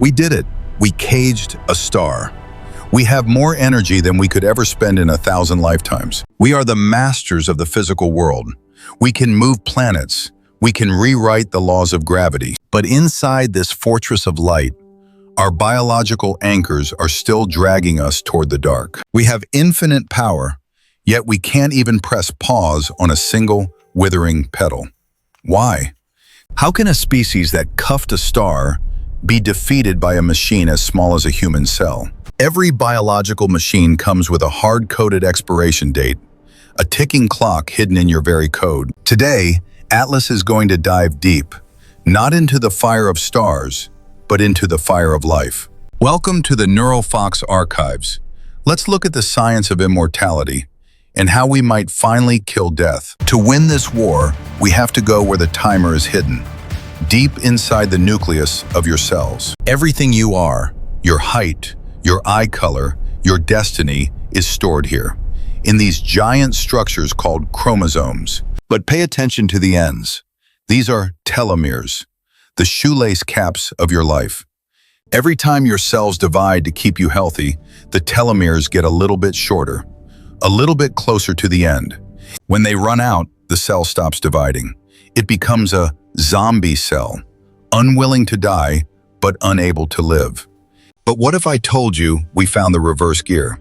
We did it. We caged a star. We have more energy than we could ever spend in 1,000 lifetimes. We are the masters of the physical world. We can move planets. We can rewrite the laws of gravity. But inside this fortress of light, our biological anchors are still dragging us toward the dark. We have infinite power, yet we can't even press pause on a single withering petal. Why? How can a species that cuffed a star be defeated by a machine as small as a human cell? Every biological machine comes with a hard-coded expiration date, a ticking clock hidden in your very code. Today, Atlas is going to dive deep, not into the fire of stars, but into the fire of life. Welcome to the NeuroFox Archives. Let's look at the science of immortality and how we might finally kill death. To win this war, we have to go where the timer is hidden, deep inside the nucleus of your cells. Everything you are, your height, your eye color, your destiny is stored here, in these giant structures called chromosomes. But pay attention to the ends. These are telomeres, the shoelace caps of your life. Every time your cells divide to keep you healthy, the telomeres get a little bit shorter, a little bit closer to the end. When they run out, the cell stops dividing. It becomes a zombie cell, unwilling to die, but unable to live. But what if I told you we found the reverse gear?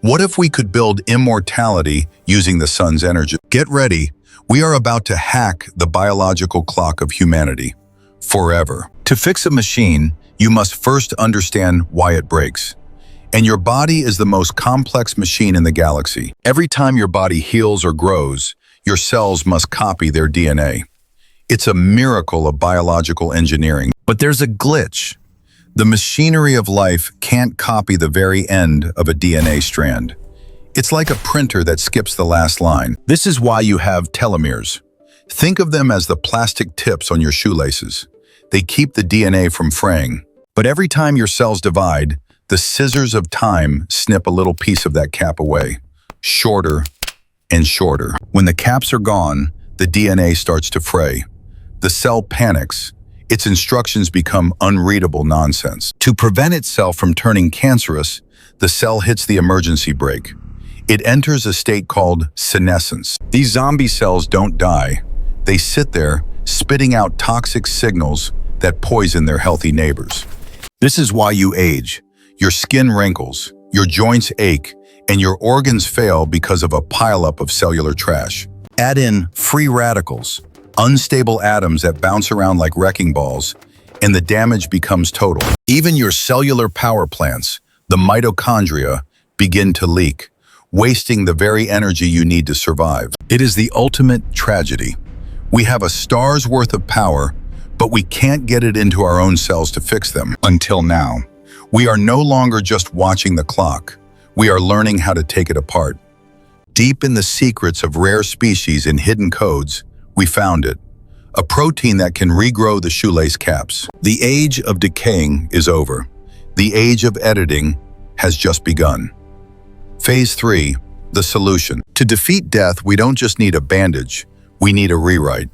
What if we could build immortality using the sun's energy? Get ready, we are about to hack the biological clock of humanity, forever. To fix a machine, you must first understand why it breaks. And your body is the most complex machine in the galaxy. Every time your body heals or grows, your cells must copy their DNA. It's a miracle of biological engineering. But there's a glitch. The machinery of life can't copy the very end of a DNA strand. It's like a printer that skips the last line. This is why you have telomeres. Think of them as the plastic tips on your shoelaces. They keep the DNA from fraying. But every time your cells divide, the scissors of time snip a little piece of that cap away, shorter and shorter. When the caps are gone, the DNA starts to fray. The cell panics. Its instructions become unreadable nonsense. To prevent itself from turning cancerous, the cell hits the emergency brake. It enters a state called senescence. These zombie cells don't die. They sit there, spitting out toxic signals that poison their healthy neighbors. This is why you age. Your skin wrinkles, your joints ache, and your organs fail because of a pileup of cellular trash. Add in free radicals, unstable atoms that bounce around like wrecking balls, and the damage becomes total. Even your cellular power plants, the mitochondria, begin to leak, wasting the very energy you need to survive. It is the ultimate tragedy. We have a star's worth of power, but we can't get it into our own cells to fix them. Until now, we are no longer just watching the clock. We are learning how to take it apart. Deep in the secrets of rare species and hidden codes, we found it, a protein that can regrow the shoelace caps. The age of decaying is over. The age of editing has just begun. Phase 3, the solution. To defeat death, we don't just need a bandage, we need a rewrite.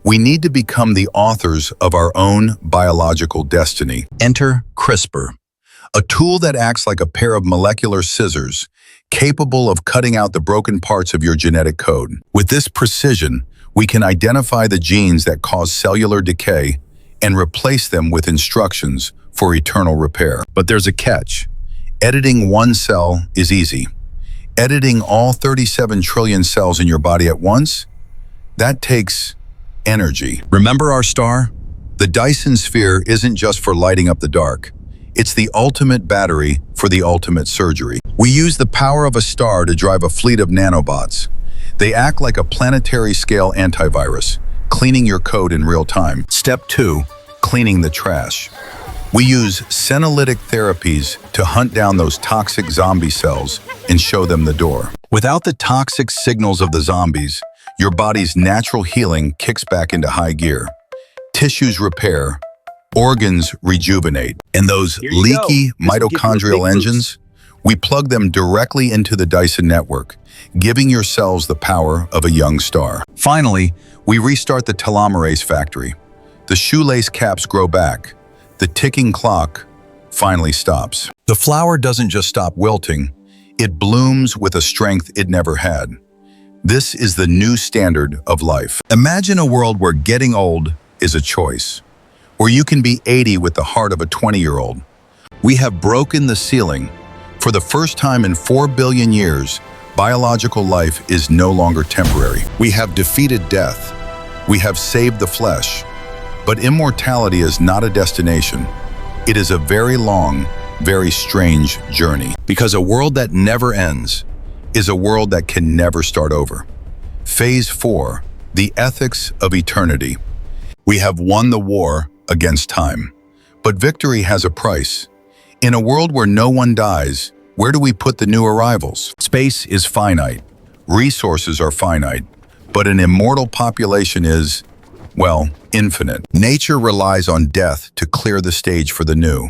We need to become the authors of our own biological destiny. Enter CRISPR, a tool that acts like a pair of molecular scissors, capable of cutting out the broken parts of your genetic code. With this precision, we can identify the genes that cause cellular decay and replace them with instructions for eternal repair. But there's a catch. Editing one cell is easy. Editing all 37 trillion cells in your body at once? That takes energy. Remember our star? The Dyson sphere isn't just for lighting up the dark. It's the ultimate battery for the ultimate surgery. We use the power of a star to drive a fleet of nanobots. They act like a planetary-scale antivirus, cleaning your code in real time. Step 2, cleaning the trash. We use senolytic therapies to hunt down those toxic zombie cells and show them the door. Without the toxic signals of the zombies, your body's natural healing kicks back into high gear. Tissues repair, organs rejuvenate, and those leaky mitochondrial engines, we plug them directly into the Dyson network, giving your cells the power of a young star. Finally, we restart the telomerase factory. The shoelace caps grow back. The ticking clock finally stops. The flower doesn't just stop wilting, it blooms with a strength it never had. This is the new standard of life. Imagine a world where getting old is a choice, where you can be 80 with the heart of a 20-year-old. We have broken the ceiling. For the first time in 4 billion years, biological life is no longer temporary. We have defeated death. We have saved the flesh. But immortality is not a destination. It is a very long, very strange journey. Because a world that never ends is a world that can never start over. Phase 4, the ethics of eternity. We have won the war against time. But victory has a price. In a world where no one dies, where do we put the new arrivals? Space is finite. Resources are finite. But an immortal population is, well, infinite. Nature relies on death to clear the stage for the new.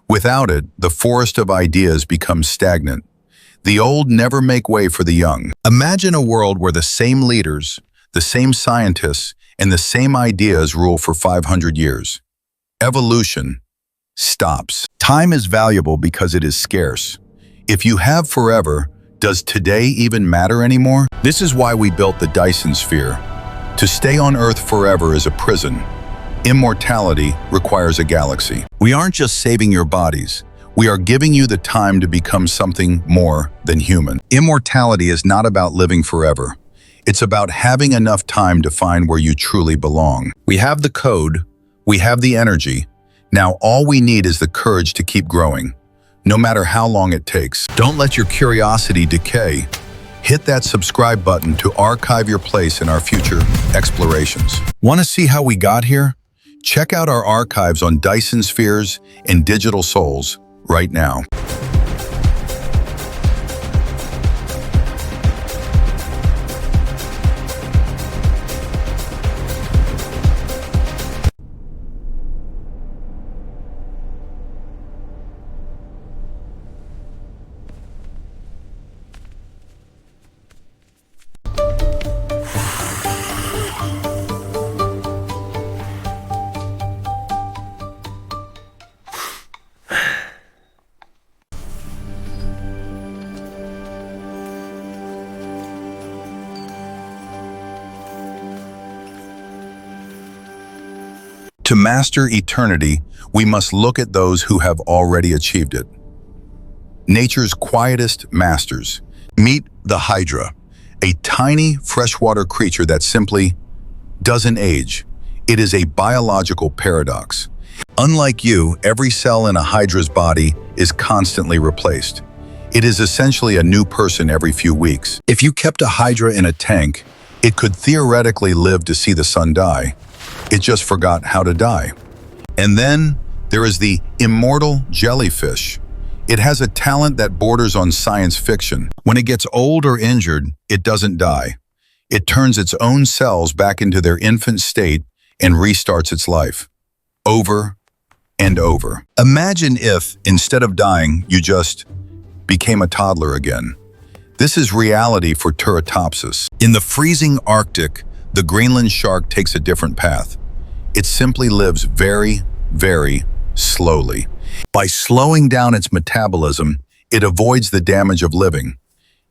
Without it, the forest of ideas becomes stagnant. The old never make way for the young. Imagine a world where the same leaders, the same scientists, and the same ideas rule for 500 years. Evolution stops. Time is valuable because it is scarce. If you have forever, does today even matter anymore? This is why we built the Dyson sphere. To stay on Earth forever is a prison. Immortality requires a galaxy. We aren't just saving your bodies. We are giving you the time to become something more than human. Immortality is not about living forever. It's about having enough time to find where you truly belong. We have the code. We have the energy. Now all we need is the courage to keep growing, no matter how long it takes. Don't let your curiosity decay. Hit that subscribe button to archive your place in our future explorations. Want to see how we got here? Check out our archives on Dyson spheres and digital souls right now. To master eternity, we must look at those who have already achieved it. Nature's quietest masters. Meet the Hydra, a tiny freshwater creature that simply doesn't age. It is a biological paradox. Unlike you, every cell in a Hydra's body is constantly replaced. It is essentially a new person every few weeks. If you kept a Hydra in a tank, it could theoretically live to see the sun die. It just forgot how to die. And then there is the immortal jellyfish. It has a talent that borders on science fiction. When it gets old or injured, it doesn't die. It turns its own cells back into their infant state and restarts its life. Over and over. Imagine if, instead of dying, you just became a toddler again. This is reality for Teratopsis. In the freezing Arctic, the Greenland shark takes a different path. It simply lives very, very slowly. By slowing down its metabolism, it avoids the damage of living.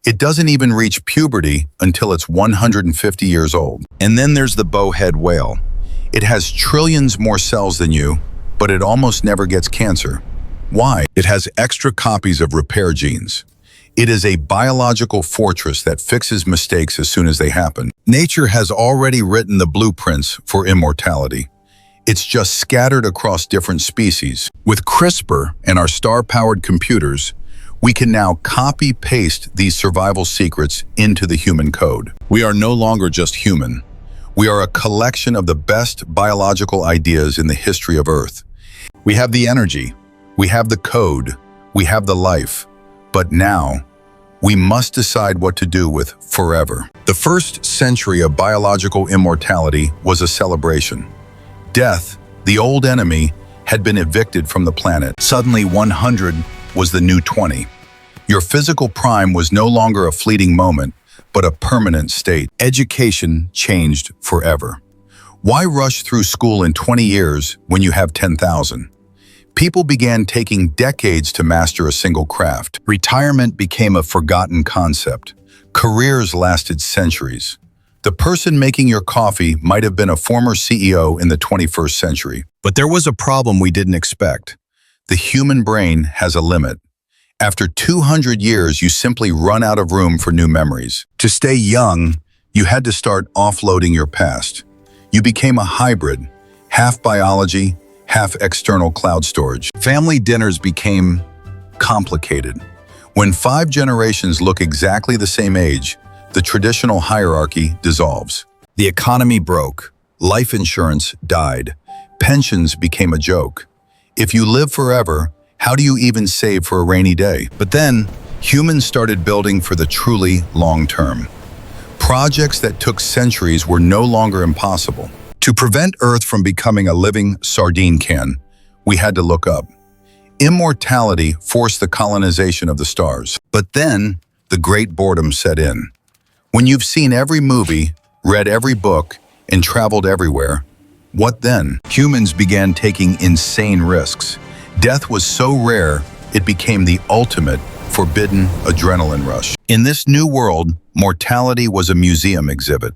It doesn't even reach puberty until it's 150 years old. And then there's the bowhead whale. It has trillions more cells than you, but it almost never gets cancer. Why? It has extra copies of repair genes. It is a biological fortress that fixes mistakes as soon as they happen. Nature has already written the blueprints for immortality. It's just scattered across different species. With CRISPR and our star-powered computers, we can now copy-paste these survival secrets into the human code. We are no longer just human. We are a collection of the best biological ideas in the history of Earth. We have the energy, we have the code, we have the life. But now, we must decide what to do with forever. The first century of biological immortality was a celebration. Death, the old enemy, had been evicted from the planet. Suddenly 100 was the new 20. Your physical prime was no longer a fleeting moment, but a permanent state. Education changed forever. Why rush through school in 20 years when you have 10,000? People began taking decades to master a single craft. Retirement became a forgotten concept. Careers lasted centuries. The person making your coffee might have been a former CEO in the 21st century. But there was a problem we didn't expect. The human brain has a limit. After 200 years, you simply run out of room for new memories. To stay young, you had to start offloading your past. You became a hybrid, half biology, half external cloud storage. Family dinners became complicated. When 5 generations look exactly the same age, the traditional hierarchy dissolves. The economy broke. Life insurance died. Pensions became a joke. If you live forever, how do you even save for a rainy day? But then, humans started building for the truly long term. Projects that took centuries were no longer impossible. To prevent Earth from becoming a living sardine can, we had to look up. Immortality forced the colonization of the stars. But then, the great boredom set in. When you've seen every movie, read every book, and traveled everywhere, what then? Humans began taking insane risks. Death was so rare, it became the ultimate forbidden adrenaline rush. In this new world, mortality was a museum exhibit.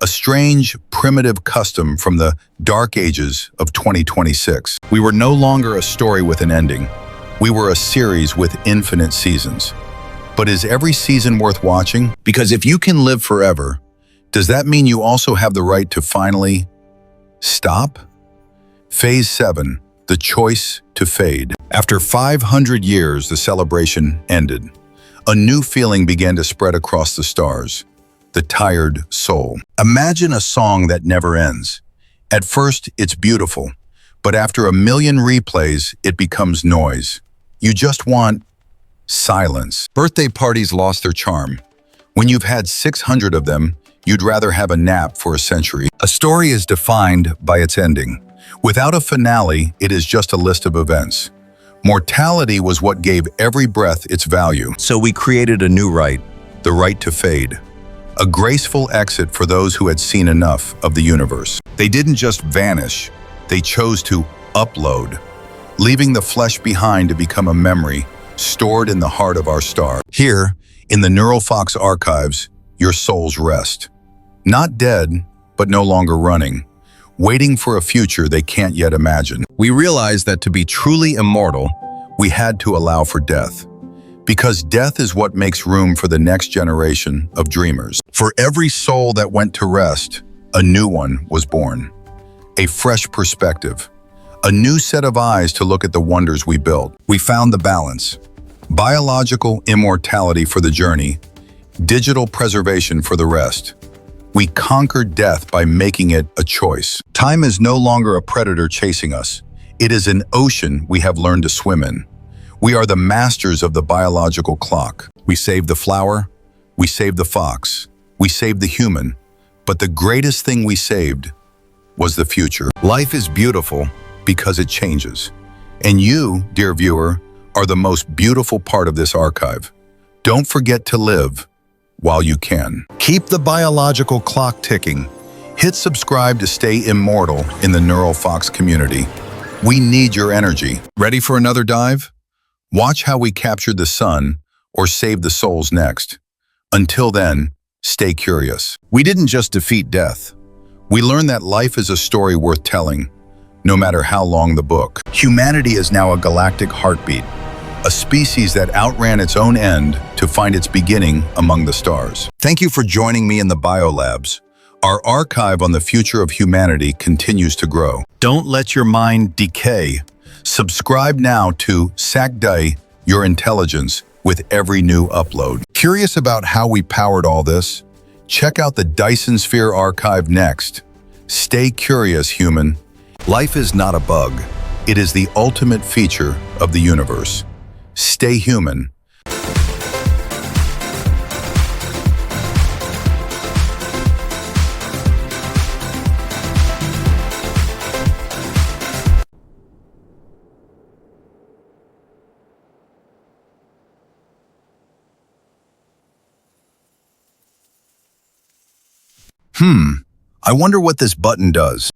A strange, primitive custom from the dark ages of 2026. We were no longer a story with an ending. We were a series with infinite seasons. But is every season worth watching? Because if you can live forever, does that mean you also have the right to finally stop? Phase 7, the choice to fade. After 500 years, the celebration ended. A new feeling began to spread across the stars. The tired soul. Imagine a song that never ends. At first, it's beautiful, but after a million replays, it becomes noise. You just want silence. Birthday parties lost their charm. When you've had 600 of them, you'd rather have a nap for a century. A story is defined by its ending. Without a finale, it is just a list of events. Mortality was what gave every breath its value. So we created a new right, the right to fade. A graceful exit for those who had seen enough of the universe. They didn't just vanish, they chose to upload, leaving the flesh behind to become a memory stored in the heart of our star. Here, in the NeuralFox archives, your souls rest. Not dead, but no longer running, waiting for a future they can't yet imagine. We realized that to be truly immortal, we had to allow for death. Because death is what makes room for the next generation of dreamers. For every soul that went to rest, a new one was born. A fresh perspective. A new set of eyes to look at the wonders we built. We found the balance. Biological immortality for the journey, digital preservation for the rest. We conquered death by making it a choice. Time is no longer a predator chasing us. It is an ocean we have learned to swim in. We are the masters of the biological clock. We saved the flower, we saved the fox, we saved the human, but the greatest thing we saved was the future. Life is beautiful because it changes. And you, dear viewer, are the most beautiful part of this archive. Don't forget to live while you can. Keep the biological clock ticking. Hit subscribe to stay immortal in the NeuralFox community. We need your energy. Ready for another dive? Watch how we captured the sun or save the souls next. Until then, stay curious. We didn't just defeat death. We learned that life is a story worth telling, no matter how long the book. Humanity is now a galactic heartbeat, a species that outran its own end to find its beginning among the stars. Thank you for joining me in the Biolabs. Our archive on the future of humanity continues to grow. Don't let your mind decay. Subscribe now to Sakday Your Intelligence with every new upload. Curious about how we powered all this? Check out the Dyson Sphere archive next. Stay curious, human. Life is not a bug. It is the ultimate feature of the universe. Stay human. I wonder what this button does.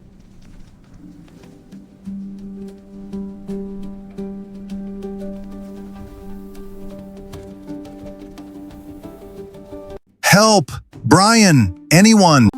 Help! Brian! Anyone!